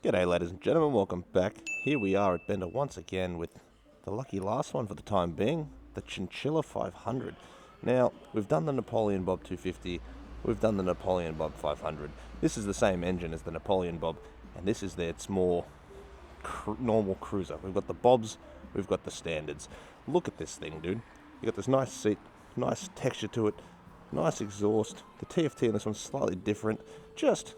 G'day ladies and gentlemen, welcome back. Here we are at Benda once again with the lucky last one for the time being, the Chinchilla 500. Now, we've done the Napoleon Bob 250, we've done the Napoleon Bob 500. This is the same engine as the Napoleon Bob, and this is its more normal cruiser. We've got the Bobs, we've got the standards. Look at this thing, dude. You got this nice seat, nice texture to it, nice exhaust. The TFT in this one's slightly different. Just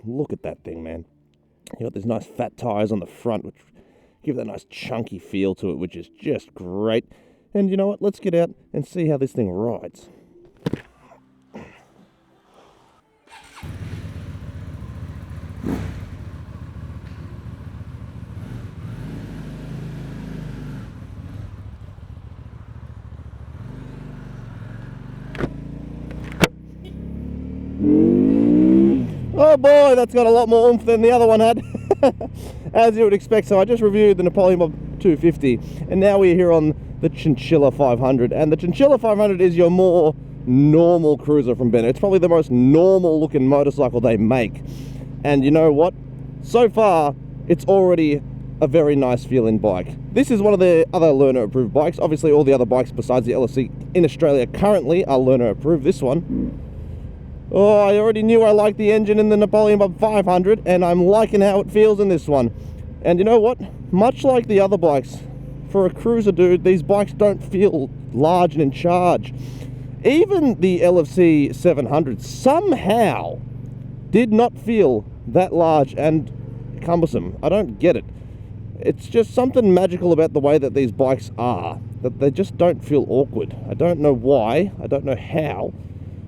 look at that thing, man. You got these nice fat tires on the front, which give that nice chunky feel to it, which is just great. And you know what? Let's get out and see how this thing rides. Oh boy, that's got a lot more oomph than the other one had, as you would expect. So I just reviewed the Napoleon Bob 250, and now we're here on the Chinchilla 500. And the Chinchilla 500 is your more normal cruiser from Benda. It's probably the most normal looking motorcycle they make. And you know what? So far, it's already a very nice feeling bike. This is one of the other learner approved bikes. Obviously, all the other bikes besides the LFC in Australia currently are learner approved. This one, oh, I already knew I liked the engine in the Napoleon Bob 500, and I'm liking how it feels in this one. And you know what? Much like the other bikes, for a cruiser, dude, these bikes don't feel large and in charge. Even the LFC 700 somehow did not feel that large and cumbersome. I don't get it. It's just something magical about the way that these bikes are, that they just don't feel awkward. I don't know why, I don't know how,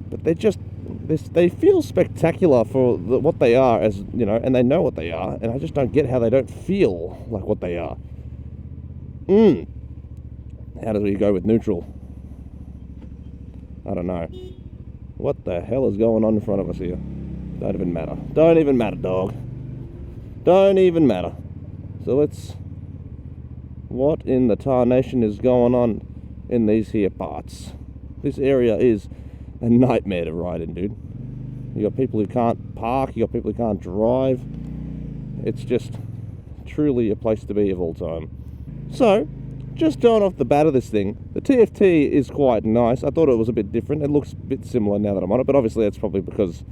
but they feel spectacular for what they are, as you know, and they know what they are, and I just don't get how they don't feel like what they are. How do we go with neutral? I don't know. What the hell is going on in front of us here? Don't even matter. Don't even matter, dog. Don't even matter. So what in the tarnation is going on in these here parts? This area is a nightmare to ride in, dude. You got people who can't park, you got people who can't drive. It's just truly a place to be of all time. So, just going off the bat of this thing, the TFT is quite nice. I thought it was a bit different. It looks a bit similar now that I'm on it, but obviously that's probably because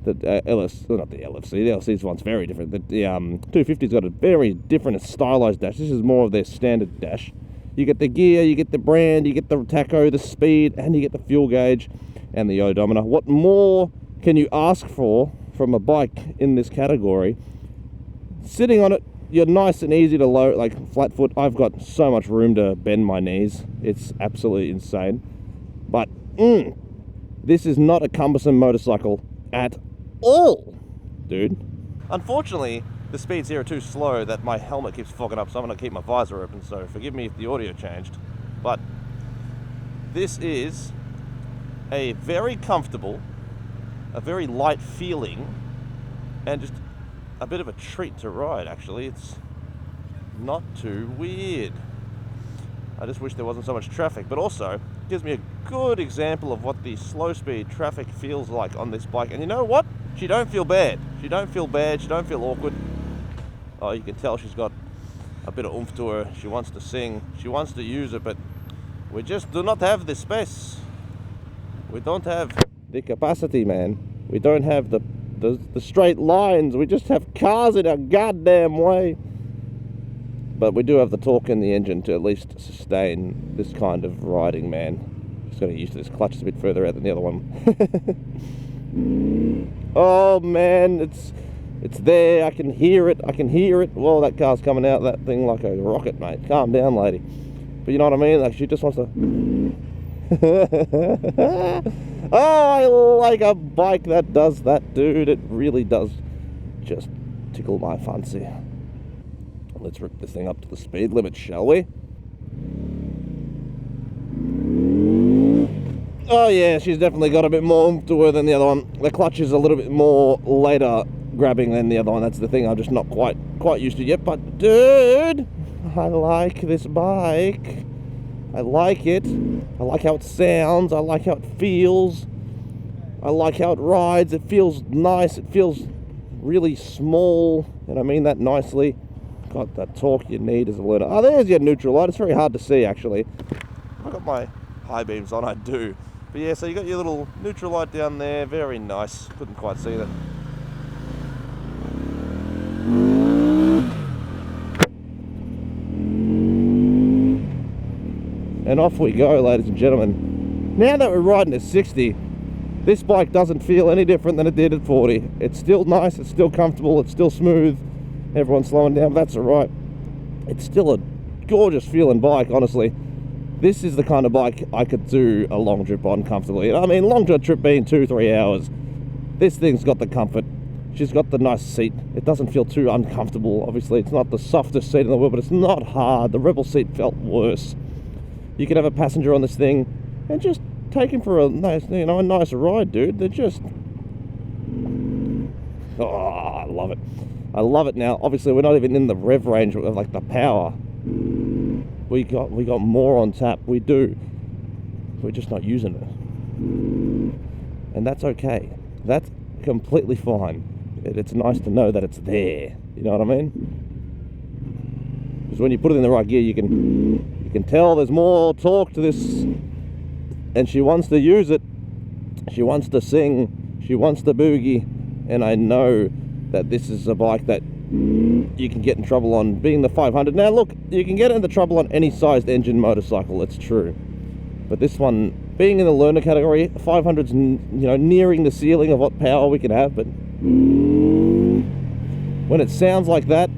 the the LFC's one's very different. The 250's got a very different stylized dash. This is more of their standard dash. You get the gear, you get the brand, you get the tacho, the speed, and you get the fuel gauge and the odometer. What more can you ask for from a bike in this category? Sitting on it, you're nice and easy to load, like flat foot. I've got so much room to bend my knees. It's absolutely insane. But this is not a cumbersome motorcycle at all, dude. Unfortunately, the speeds here are too slow that my helmet keeps fogging up, so I'm going to keep my visor open, so forgive me if the audio changed. But this is a very comfortable, a very light feeling, and just a bit of a treat to ride, actually. It's not too weird. I just wish there wasn't so much traffic, but also gives me a good example of what the slow speed traffic feels like on this bike. And you know what? She don't feel bad. She don't feel bad. She don't feel awkward. Oh, you can tell she's got a bit of oomph to her. She wants to sing. She wants to use it, but we just do not have the space. We don't have the capacity, man. We don't have the straight lines. We just have cars in our goddamn way. But we do have the torque in the engine to at least sustain this kind of riding, man. Just got to get used to this clutch. It's a bit further out than the other one. Oh man, it's there. I can hear it. Whoa, that car's coming out that thing like a rocket, mate. Calm down, lady. But you know what I mean? Like, she just wants to... Oh, I like a bike that does that, dude. It really does just tickle my fancy. Let's rip this thing up to the speed limit, shall we? Oh yeah, she's definitely got a bit more oomph to her than the other one. The clutch is a little bit more later grabbing than the other one. That's the thing I'm just not quite used to yet. But dude, I like this bike. I like it. I like how it sounds. I like how it feels. I like how it rides. It feels nice. It feels really small, and I mean that nicely. Got that torque you need as a learner. Oh, there's your neutral light. It's very hard to see, actually. I've got my high beams on, I do. But yeah, so you got your little neutral light down there. Very nice. Couldn't quite see that. And off we go, ladies and gentlemen. Now that we're riding at 60, this bike doesn't feel any different than it did at 40. It's still nice, it's still comfortable, it's still smooth. Everyone's slowing down, but that's alright. It's still a gorgeous feeling bike, honestly. This is the kind of bike I could do a long trip on comfortably. I mean, long trip being 2-3 hours. This thing's got the comfort. She's got the nice seat. It doesn't feel too uncomfortable. Obviously, it's not the softest seat in the world, but it's not hard. The Rebel seat felt worse. You could have a passenger on this thing and just take him for a nice, a nice ride, dude. They're just... Oh, I love it. I love it now. Obviously, we're not even in the rev range of like the power. We got more on tap. We do. We're just not using it. And that's okay. That's completely fine. It's nice to know that it's there. You know what I mean? Because when you put it in the right gear, you can tell there's more torque to this. And she wants to use it. She wants to sing. She wants to boogie. And I know that this is a bike that you can get in trouble on, being the 500. Now look, you can get into trouble on any sized engine motorcycle, it's true. But this one, being in the learner category, 500's nearing the ceiling of what power we can have, but when it sounds like that,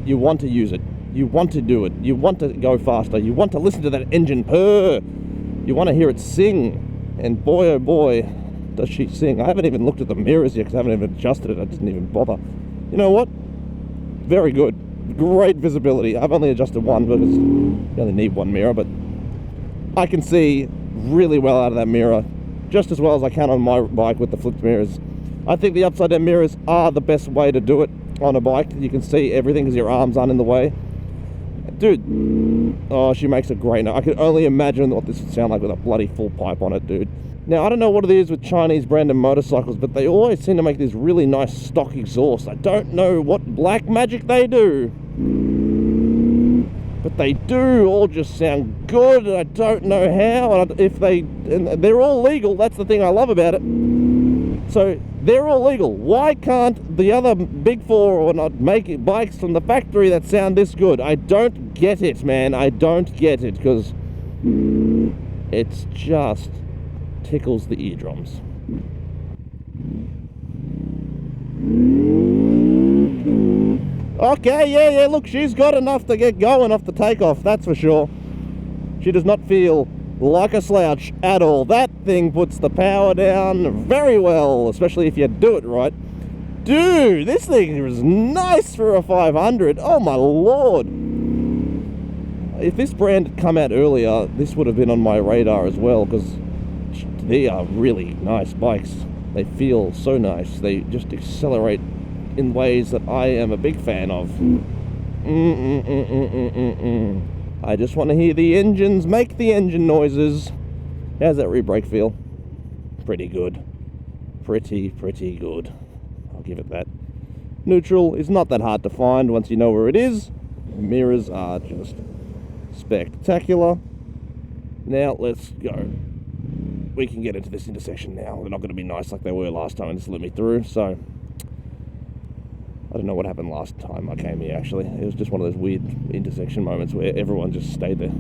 you want to use it. You want to do it. You want to go faster. You want to listen to that engine purr. You want to hear it sing. And boy, oh boy, does she sing. I haven't even looked at the mirrors yet because I haven't even adjusted it. I didn't even bother. You know what? Very good. Great visibility. I've only adjusted one because you only need one mirror, but I can see really well out of that mirror, just as well as I can on my bike with the flipped mirrors. I think the upside down mirrors are the best way to do it on a bike. You can see everything because your arms aren't in the way. Dude, oh, she makes a great note. I can only imagine what this would sound like with a bloody full pipe on it, dude. Now, I don't know what it is with Chinese branded motorcycles, but they always seem to make this really nice stock exhaust. I don't know what black magic they do, but they do all just sound good. I don't know how, and they're all legal. That's the thing I love about it. So they're all legal. Why can't the other big four or not make bikes from the factory that sound this good? I don't get it, man. I don't get it, because it's just tickles the eardrums. Okay, yeah, look, she's got enough to get going off the takeoff, that's for sure. She does not feel like a slouch at all. That thing puts the power down very well, especially if you do it right. Dude, this thing is nice for a 500. Oh my lord. If this brand had come out earlier, this would have been on my radar as well, because they are really nice bikes. They feel so nice. They just accelerate in ways that I am a big fan of. I just want to hear the engines make the engine noises. How's that re-brake feel? Pretty good. Pretty good. I'll give it that. Neutral is not that hard to find once you know where it is. Mirrors are just spectacular. Now let's go. We can get into this intersection now. They're not going to be nice like they were last time and just let me through, so I don't know what happened last time I came here, actually. It was just one of those weird intersection moments where everyone just stayed there.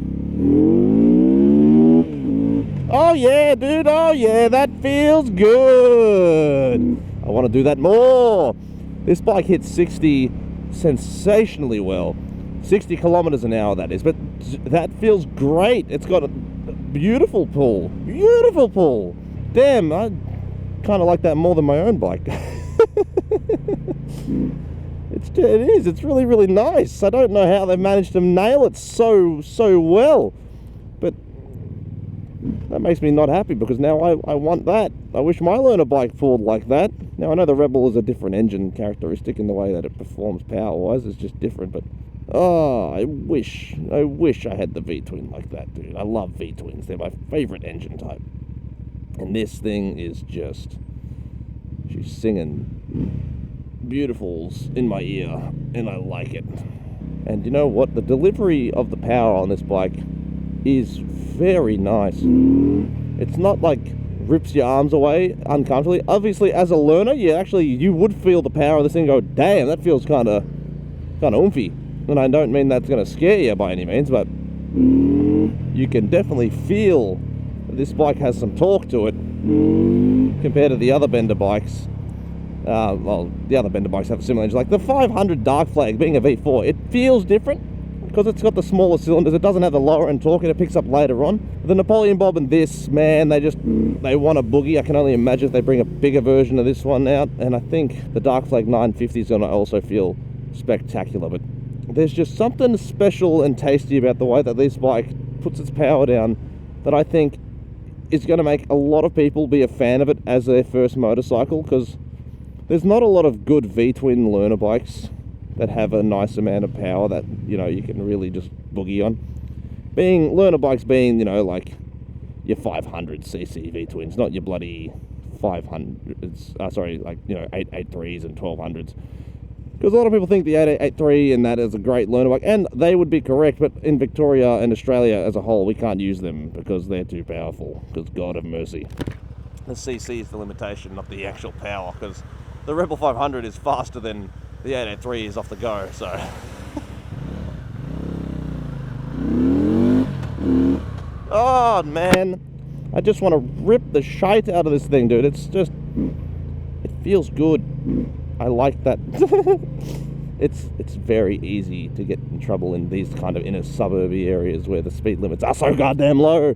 Oh yeah, dude, oh yeah, that feels good. I want to do that more. This bike hits 60 sensationally well. 60 kilometers an hour, that is, but that feels great. It's got a beautiful pull. Beautiful pull. Damn, I kind of like that more than my own bike. It is. It's really, really nice. I don't know how they've managed to nail it so well. But that makes me not happy, because now I want that. I wish my learner bike pulled like that. Now, I know the Rebel is a different engine characteristic in the way that it performs power-wise. It's just different, but oh, I wish I had the V-twin like that, dude. I love V-twins. They're my favorite engine type. And this thing is just... She's singing beautifuls in my ear, and I like it. And you know what? The delivery of the power on this bike is very nice. It's not like rips your arms away uncomfortably. Obviously, as a learner, you would feel the power of this thing and go, damn, that feels kind of oomphy. And I don't mean that's going to scare you by any means, but you can definitely feel that this bike has some torque to it compared to the other Benda bikes. Well, the other Benda bikes have a similar engine. Like the 500 Dark Flag being a V4, it feels different because it's got the smaller cylinders. It doesn't have the lower end torque, and it picks up later on. The Napoleon Bob and this, man, they want a boogie. I can only imagine if they bring a bigger version of this one out. And I think the Dark Flag 950 is going to also feel spectacular. But there's just something special and tasty about the way that this bike puts its power down that I think is going to make a lot of people be a fan of it as their first motorcycle, because there's not a lot of good V-twin learner bikes that have a nice amount of power that, you know, you can really just boogie on. Learner bikes being, you know, like your 500cc V-twins, not your bloody 500s, sorry, like, you know, 883s and 1200s. Because a lot of people think the 8883 and that is a great learner bike, and they would be correct, but in Victoria and Australia as a whole, we can't use them because they're too powerful, because God have mercy. The CC is the limitation, not the actual power, because the Rebel 500 is faster than the 883 is off the go, so. Oh, man. I just want to rip the shite out of this thing, dude. It's just, it feels good. I like that. It's very easy to get in trouble in these kind of inner suburby areas where the speed limits are so goddamn low.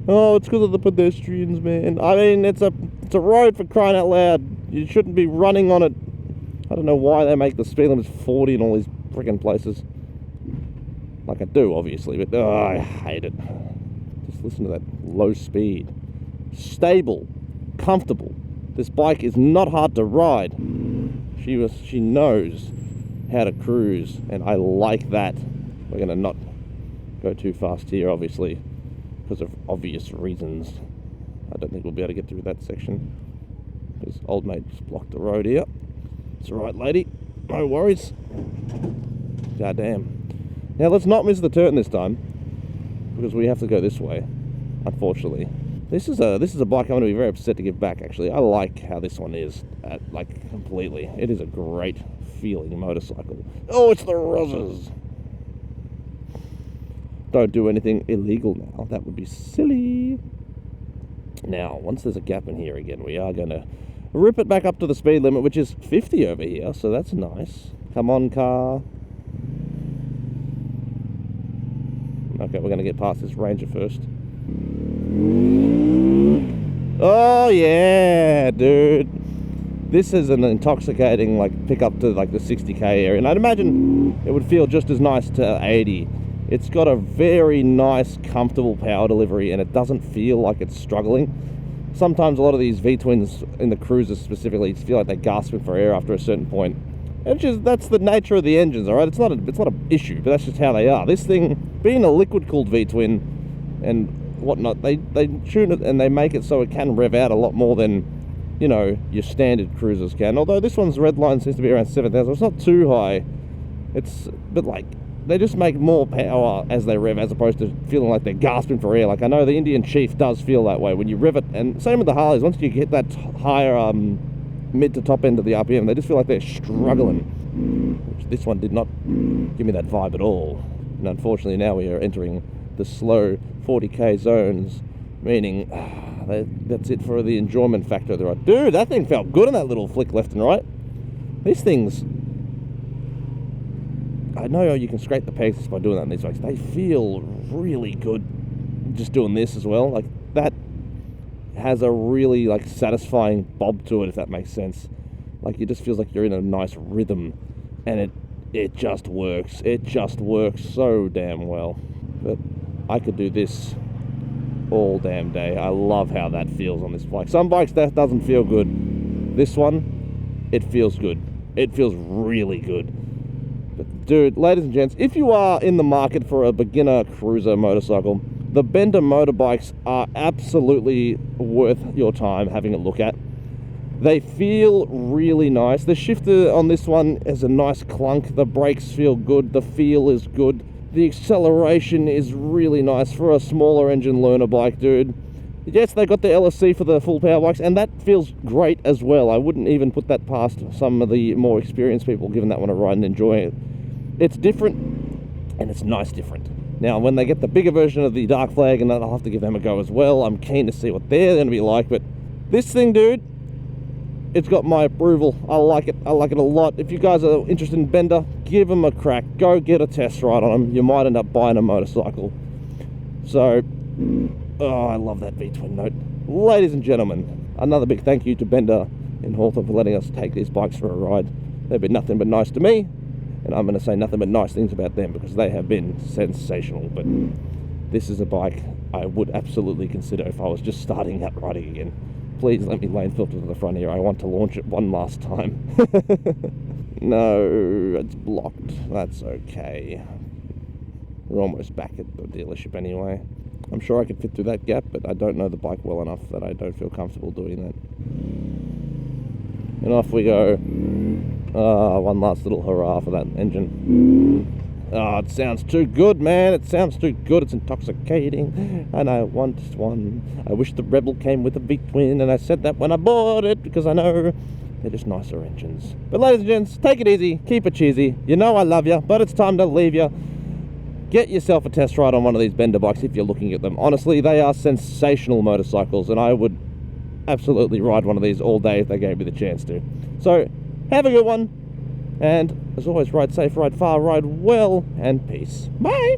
Oh, it's because of the pedestrians, man. I mean, it's a road, for crying out loud. You shouldn't be running on it. I don't know why they make the speed limits 40 in all these freaking places. Like I do, obviously, but I hate it. Just listen to that low speed. Stable, comfortable. This bike is not hard to ride. She knows how to cruise, and I like that. We're going to not go too fast here, obviously, because of obvious reasons. I don't think we'll be able to get through that section because old mate just blocked the road here. It's alright, lady. No worries. God damn. Now let's not miss the turn this time, because we have to go this way, unfortunately. This is a bike I'm going to be very upset to give back, actually. I like how this one is, like, completely. It is a great feeling motorcycle. Oh, it's the Roses. Don't do anything illegal now. That would be silly. Now, once there's a gap in here again, we are going to rip it back up to the speed limit, which is 50 over here, so that's nice. Come on, car. Okay, we're going to get past this Ranger first. Oh, yeah, dude. This is an intoxicating, like, pickup to, like, the 60k area. And I'd imagine it would feel just as nice to 80. It's got a very nice, comfortable power delivery, and it doesn't feel like it's struggling. Sometimes a lot of these V-twins in the cruisers specifically feel like they're gasping for air after a certain point. And that's the nature of the engines, all right? It's not an issue, but that's just how they are. This thing, being a liquid-cooled V-twin and whatnot, they tune it and they make it so it can rev out a lot more than, you know, your standard cruisers can. Although this one's red line seems to be around 7,000. It's not too high. But like, they just make more power as they rev, as opposed to feeling like they're gasping for air. Like, I know the Indian Chief does feel that way when you rev it, and same with the Harleys. Once you hit that higher mid to top end of the RPM, they just feel like they're struggling. Which this one did not give me that vibe at all. And unfortunately now we are entering the slow 40k zones, meaning that's it for the enjoyment factor of the ride. Dude, that thing felt good on that little flick left and right. These things, I know you can scrape the pegs just by doing that in these bikes. They feel really good just doing this as well. Like, that has a really, like, satisfying bob to it, if that makes sense. Like, it just feels like you're in a nice rhythm, and it just works. It just works so damn well. But I could do this all damn day. I love how that feels on this bike. Some bikes that doesn't feel good. This one, it feels good. It feels really good. But dude, ladies and gents, if you are in the market for a beginner cruiser motorcycle, the Benda motorbikes are absolutely worth your time having a look at. They feel really nice. The shifter on this one has a nice clunk. The brakes feel good. The feel is good. The acceleration is really nice for a smaller engine learner bike, dude. Yes, they got the LSC for the full power bikes, and that feels great as well. I wouldn't even put that past some of the more experienced people giving that one a ride and enjoying it. It's different, and it's nice different. Now, when they get the bigger version of the Dark Flag, and I'll have to give them a go as well, I'm keen to see what they're going to be like. But this thing, dude, it's got my approval. I like it. I like it a lot. If you guys are interested in Benda, give them a crack. Go get a test ride on them. You might end up buying a motorcycle. So, oh, I love that V-twin note. Ladies and gentlemen, another big thank you to Benda in Hawthorne for letting us take these bikes for a ride. They've been nothing but nice to me, and I'm going to say nothing but nice things about them because they have been sensational. But this is a bike I would absolutely consider if I was just starting out riding again. Please let me lane filter to the front here. I want to launch it one last time. No, it's blocked. That's okay. We're almost back at the dealership anyway. I'm sure I could fit through that gap, but I don't know the bike well enough that I don't feel comfortable doing that. And off we go. One last little hurrah for that engine. Oh, it sounds too good, man. It sounds too good. It's intoxicating. And I want one. I wish the Rebel came with a V-twin, and I said that when I bought it because I know they're just nicer engines. But ladies and gents, take it easy. Keep it cheesy. You know I love you, but it's time to leave you. Get yourself a test ride on one of these Benda bikes if you're looking at them. Honestly, they are sensational motorcycles, and I would absolutely ride one of these all day if they gave me the chance to. So, have a good one. And as always, ride safe, ride far, ride well, and peace. Bye!